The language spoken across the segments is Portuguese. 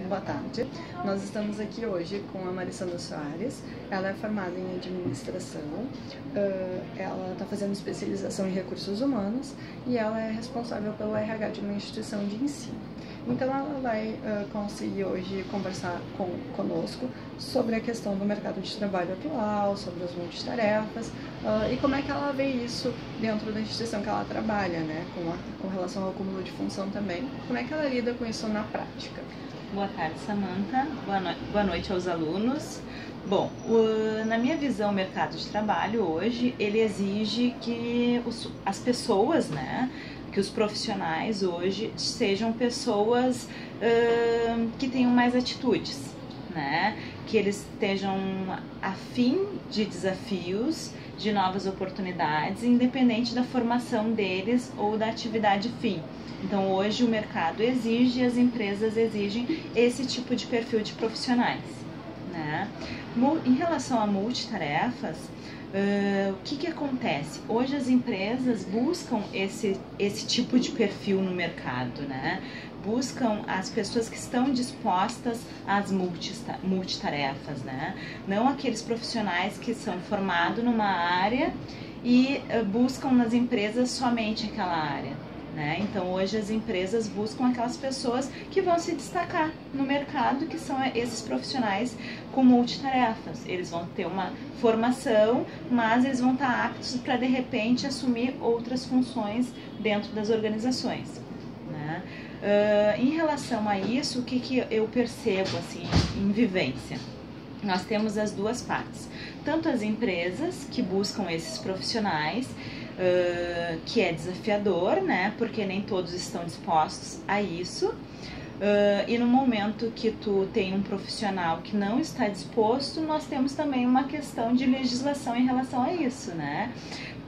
Boa tarde. Nós estamos aqui hoje com a Marissandra Soares. Ela é formada em administração, ela está fazendo especialização em recursos humanos e ela é responsável pelo RH de uma instituição de ensino. Então ela vai conseguir hoje conversar conosco sobre a questão do mercado de trabalho atual, sobre as multitarefas e como é que ela vê isso dentro da instituição que ela trabalha, né? Com relação ao acúmulo de função também. Como é que ela lida com isso na prática? Boa tarde, Samantha. Boa noite aos alunos. Bom, na minha visão, o mercado de trabalho hoje, ele exige que as pessoas, né, que os profissionais hoje sejam pessoas que tenham mais atitudes, né, que eles estejam afim de desafios, de novas oportunidades, independente da formação deles ou da atividade fim. Então, hoje o mercado exige, as empresas exigem esse tipo de perfil de profissionais, né? Em relação a multitarefas, o que acontece? Hoje as empresas buscam esse tipo de perfil no mercado, né? Buscam as pessoas que estão dispostas às multitarefas, né? Não aqueles profissionais que são formados numa área e buscam nas empresas somente aquela área. Né? Então hoje as empresas buscam aquelas pessoas que vão se destacar no mercado, que são esses profissionais com multitarefas. Eles vão ter uma formação, mas eles vão estar aptos para de repente assumir outras funções dentro das organizações. Né? Em relação a isso, o que eu percebo assim, em vivência? Nós temos as duas partes, tanto as empresas que buscam esses profissionais, que é desafiador, né? Porque nem todos estão dispostos a isso. E no momento que tu tem um profissional que não está disposto, nós temos também uma questão de legislação em relação a isso, né?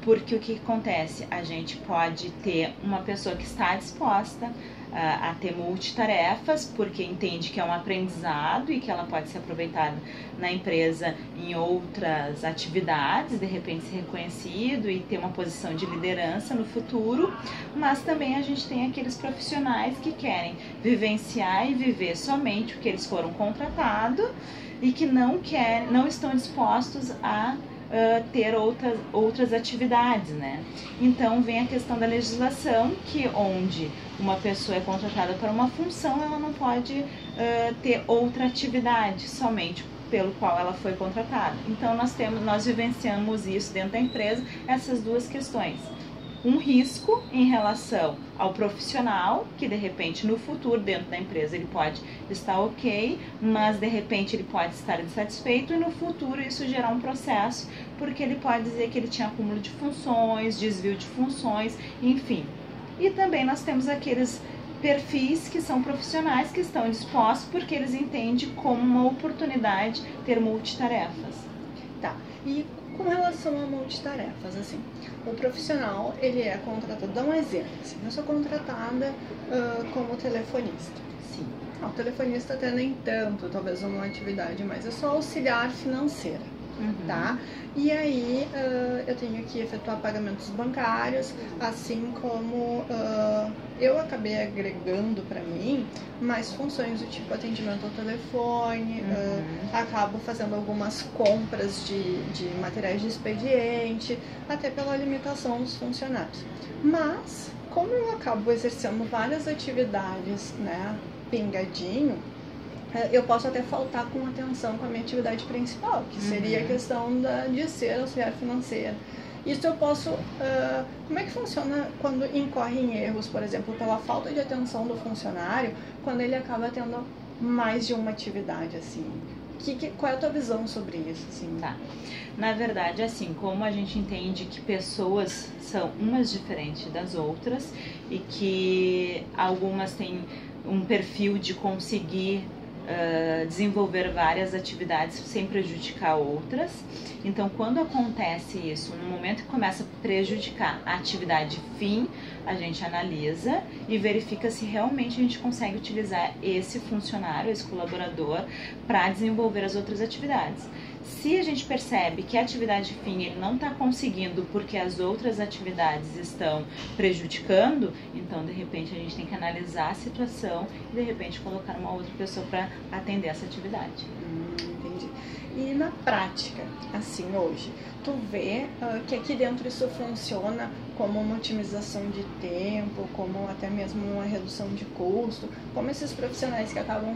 Porque o que acontece? A gente pode ter uma pessoa que está disposta a ter multitarefas, porque entende que é um aprendizado e que ela pode ser aproveitada na empresa em outras atividades, de repente ser reconhecido e ter uma posição de liderança no futuro, mas também a gente tem aqueles profissionais que querem vivenciar e viver somente o que eles foram contratados e que não estão dispostos a ter outras atividades, né? Então vem a questão da legislação, que onde uma pessoa é contratada para uma função, ela não pode ter outra atividade somente pelo qual ela foi contratada. Então nós vivenciamos isso dentro da empresa, essas duas questões. Um risco em relação ao profissional, que de repente no futuro dentro da empresa ele pode estar ok, mas de repente ele pode estar insatisfeito e no futuro isso gerar um processo, porque ele pode dizer que ele tinha acúmulo de funções, desvio de funções, enfim. E também nós temos aqueles perfis que são profissionais que estão dispostos porque eles entendem como uma oportunidade ter multitarefas. Tá, e com relação a multitarefas, assim, o profissional, ele é contratado, dá um exemplo, assim, eu sou contratada como telefonista. Sim. O telefonista até nem tanto, talvez uma atividade, mas eu sou auxiliar financeira, tá? E aí eu tenho que efetuar pagamentos bancários, assim como eu acabei agregando para mim mais funções do tipo atendimento ao telefone, acabo fazendo algumas compras de materiais de expediente, até pela limitação dos funcionários. Mas, como eu acabo exercendo várias atividades, né, pingadinho, eu posso até faltar com atenção com a minha atividade principal, que seria a questão de ser auxiliar financeira. Isso eu posso... como é que funciona quando incorre em erros, por exemplo, pela falta de atenção do funcionário, quando ele acaba tendo mais de uma atividade, assim? Qual é a tua visão sobre isso? Assim? Tá. Na verdade, assim, como a gente entende que pessoas são umas diferentes das outras e que algumas têm um perfil de conseguir desenvolver várias atividades sem prejudicar outras. Então, quando acontece isso, no momento que começa a prejudicar a atividade fim, a gente analisa e verifica se realmente a gente consegue utilizar esse funcionário, esse colaborador, para desenvolver as outras atividades. Se a gente percebe que a atividade fim ele não está conseguindo porque as outras atividades estão prejudicando, então de repente a gente tem que analisar a situação e de repente colocar uma outra pessoa para atender essa atividade. Entendi. E na prática, assim hoje, tu vê que aqui dentro isso funciona como uma otimização de tempo, como até mesmo uma redução de custo, como esses profissionais que acabam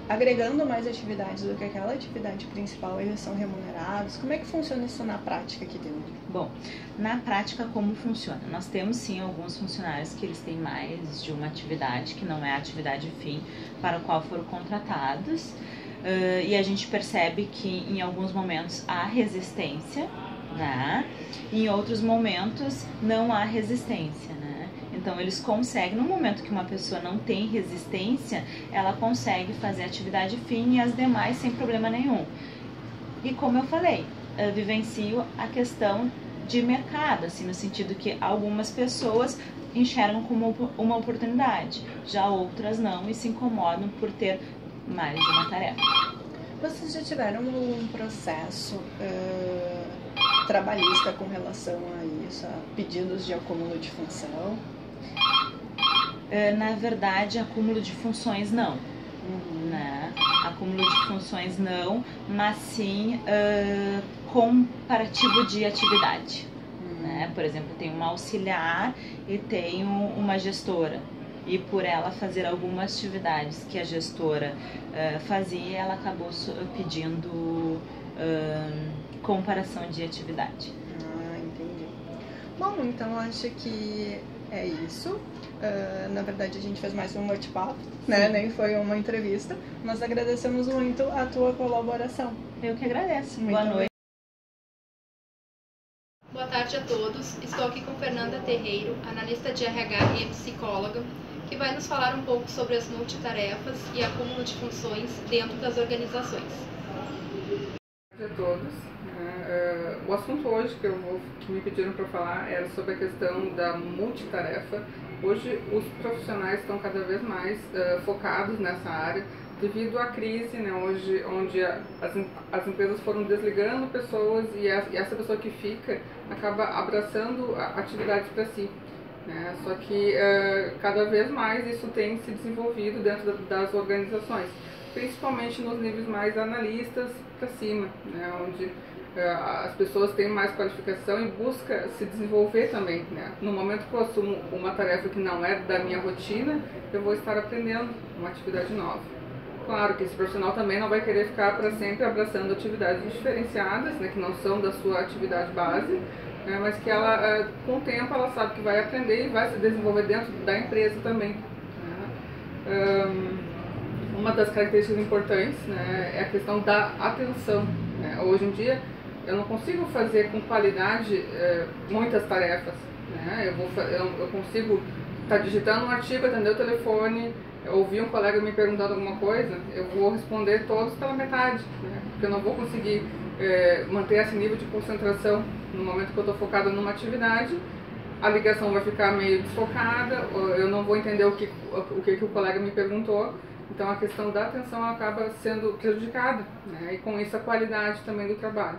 agregando mais atividades do que aquela atividade principal, eles são remunerados? Como é que funciona isso na prática aqui dentro? Bom, na prática como funciona? Nós temos sim alguns funcionários que eles têm mais de uma atividade, que não é a atividade fim para a qual foram contratados, e a gente percebe que em alguns momentos há resistência, né? Em outros momentos não há resistência, né? Então eles conseguem, no momento que uma pessoa não tem resistência, ela consegue fazer atividade fim e as demais sem problema nenhum. E como eu falei, eu vivencio a questão de mercado, assim, no sentido que algumas pessoas enxergam como uma oportunidade, já outras não e se incomodam por ter mais de uma tarefa. Vocês já tiveram um processo trabalhista com relação a isso, a pedidos de acúmulo de função? Na verdade, acúmulo de funções não. Né? Acúmulo de funções não, mas sim comparativo de atividade. Né? Por exemplo, tem uma auxiliar e tem uma gestora. E por ela fazer algumas atividades que a gestora fazia, ela acabou pedindo comparação de atividade. Entendi. Bom, então acho que é isso. Na verdade, a gente fez mais um bate-papo, né? Nem foi uma entrevista. Nós agradecemos muito a tua colaboração. Eu que agradeço. Muito Boa noite. Boa tarde a todos. Estou aqui com Fernanda Terreiro, analista de RH e psicóloga, que vai nos falar um pouco sobre as multitarefas e acúmulo de funções dentro das organizações. Boa tarde a todos. O assunto hoje que me pediram para falar era sobre a questão da multitarefa. Hoje os profissionais estão cada vez mais focados nessa área devido à crise, né, hoje, onde as empresas foram desligando pessoas e essa pessoa que fica acaba abraçando atividades para si. Né? Só que cada vez mais isso tem se desenvolvido dentro das organizações, principalmente nos níveis mais analistas para cima, né? Onde as pessoas têm mais qualificação e buscam se desenvolver também. Né? No momento que eu assumo uma tarefa que não é da minha rotina, eu vou estar aprendendo uma atividade nova. Claro que esse profissional também não vai querer ficar para sempre abraçando atividades diferenciadas, né, que não são da sua atividade base, mas que ela, com o tempo, ela sabe que vai aprender e vai se desenvolver dentro da empresa também. Uma das características importantes, né, é a questão da atenção. Né? Hoje em dia, eu não consigo fazer com qualidade muitas tarefas. Né? Eu consigo estar digitando um artigo, atender o telefone, ouvir um colega me perguntando alguma coisa, eu vou responder todos pela metade, né? Porque eu não vou conseguir manter esse nível de concentração no momento que eu estou focada numa atividade, a ligação vai ficar meio desfocada, eu não vou entender o que o colega me perguntou, então a questão da atenção acaba sendo prejudicada, né? E com isso a qualidade também do trabalho.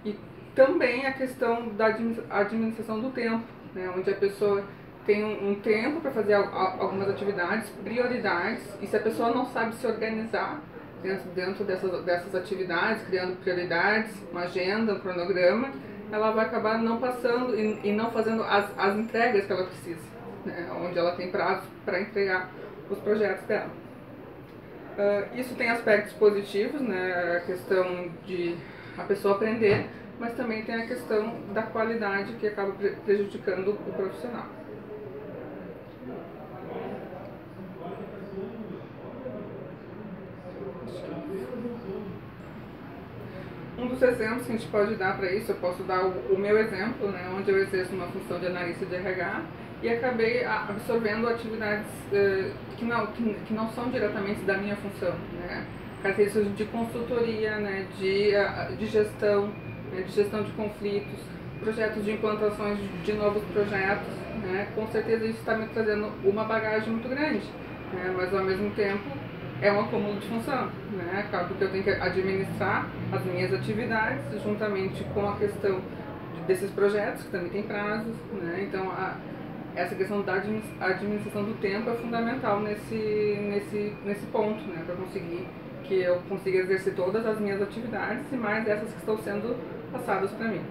E também a questão da administração do tempo, né? Onde a pessoa tem um tempo para fazer algumas atividades, prioridades, e se a pessoa não sabe se organizar dentro dessas atividades, criando prioridades, uma agenda, um cronograma, ela vai acabar não passando e não fazendo as entregas que ela precisa, né? Onde ela tem prazo para entregar os projetos dela. Isso tem aspectos positivos, né? A questão de a pessoa aprender, mas também tem a questão da qualidade que acaba prejudicando o profissional. Um dos exemplos que a gente pode dar para isso, eu posso dar o meu exemplo, né, onde eu exerço uma função de analista de RH e acabei absorvendo atividades que não são diretamente da minha função, né, características de consultoria, né, de gestão, né, de gestão de conflitos, projetos de implantações de novos projetos, né, com certeza isso está me trazendo uma bagagem muito grande, né, mas ao mesmo tempo é um acúmulo de função, né? Acaba que eu tenho que administrar as minhas atividades juntamente com a questão desses projetos, que também tem prazos, né? Então, essa questão da administração do tempo é fundamental nesse ponto, né? Para conseguir que eu consiga exercer todas as minhas atividades e mais essas que estão sendo passadas para mim.